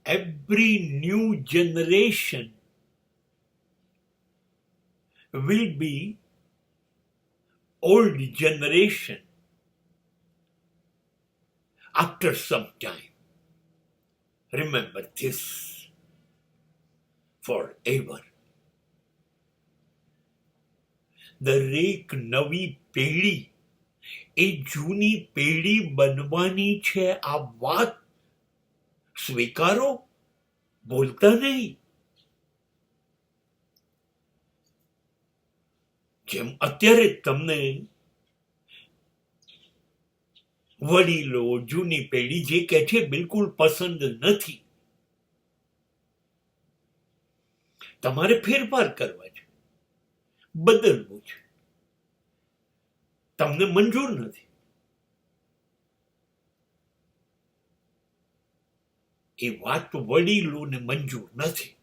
every new generation will be old generation after some time. Remember this forever. દરેક નવી પેઢી એ જૂની પેઢી બનવાની છે. આ વાત સ્વીકારો, બોલતા નહીં. જેમ અત્યારે તમને વડીલો, જૂની પેઢી જે કહે છે બિલકુલ પસંદ નથી. તમારે ફેરફાર કરવા છે, બદલવું છે. તમને મંજૂર નથી. એ વાત વડીલોને મંજૂર નથી.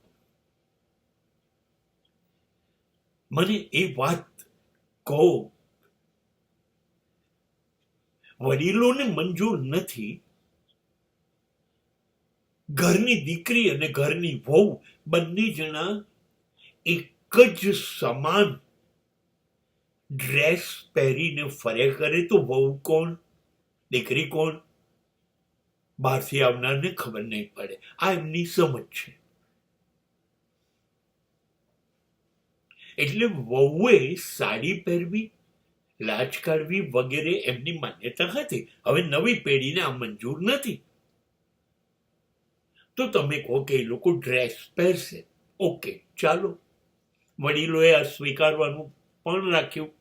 મને એ વાત કહો. વડીલોને મંજૂર નથી. ઘરની દીકરી અને ઘરની વહુ બંને જણા એક જ સમાન ડ્રેસ પહેરીને ફર્યા કરે તો વહુ કોણ, દીકરી કોણ? બહારથી આવનારને ખબર નહીં પડે. આ એમની સમજ છે. એટલે વહુએ સાડી પહેરવી, લાજ કાઢવી વગેરે એમની માન્યતા હતી. હવે નવી પેઢીને આ મંજૂર નથી. તો તમે કહો કે એ લોકો ડ્રેસ પહેરશે. ઓકે, ચાલો. વડીલોએ આ સ્વીકારવાનું પણ રાખ્યું.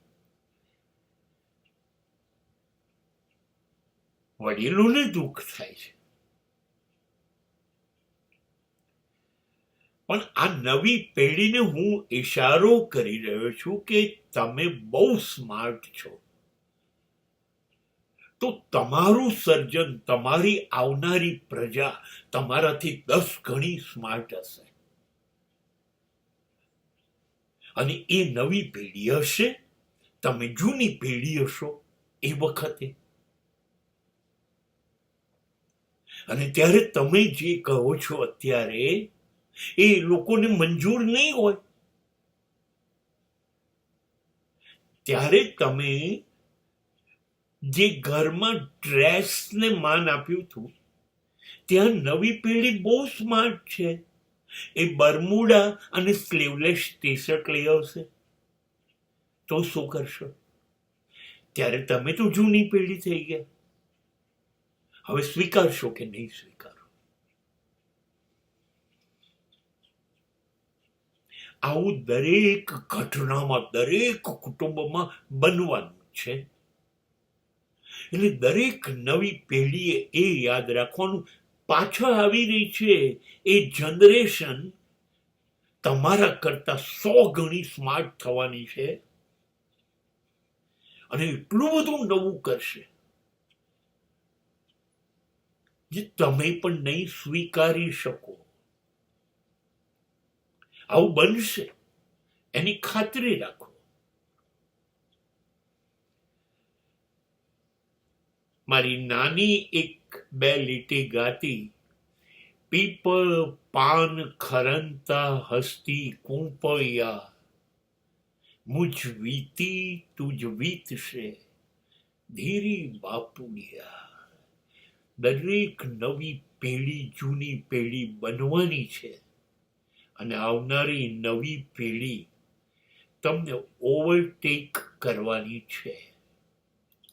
વડીલોને દુઃખ થાય છે. પણ આ નવી પેઢીને હું ઇશારો કરી રહ્યો છું કે તમે બહુ સ્માર્ટ છો. તો તમારું સર્જન, તમારી આવનારી પ્રજા તમારાથી 10 ગણી સ્માર્ટ હશે. અને એ નવી પેઢી હશે, તમે જૂની પેઢી હશો એ વખતે. અને ત્યારે તમે જે કહો છો અત્યારે એ લોકોને મંજૂર નહીં હોય. ત્યારે તમે જે ઘરમાં ડ્રેસને માન આપ્યું હતું, ત્યાં નવી પેઢી બહુ સ્માર્ટ છે. એ બરમુડા અને સ્લીવલેસ ટી શર્ટ લઈ આવશે. તો શું કરશો? ત્યારે તમે તો જૂની પેઢી થઈ ગયા. હવે સ્વીકારશો કે નહીં સ્વીકારો? આવું દરેક ઘટનામાં, દરેક કુટુંબમાં બનવાનું છે. એટલે દરેક નવી પેઢીએ એ યાદ રાખવાનું, પાછળ આવી રહી છે એ જનરેશન તમારા કરતા 100 ગણી સ્માર્ટ થવાની છે. અને એટલું બધું નવું કરશે જે તમે પણ નહીં સ્વીકારી શકો. આવું બનશે એની ખાતરી રાખો. મારી નાની 1-2 લીટી ગાતી, પીપળ પાન ખરંતા હસ્તી કૂંપૈયા, મુझ વીતી તુજ વીતશે ધીરી બાપુડિયા. દરેક નવી પેઢી જૂની પેઢી બનવાની છે. અને આવનારી નવી પેઢી તમને ઓવરટેક કરવાની છે.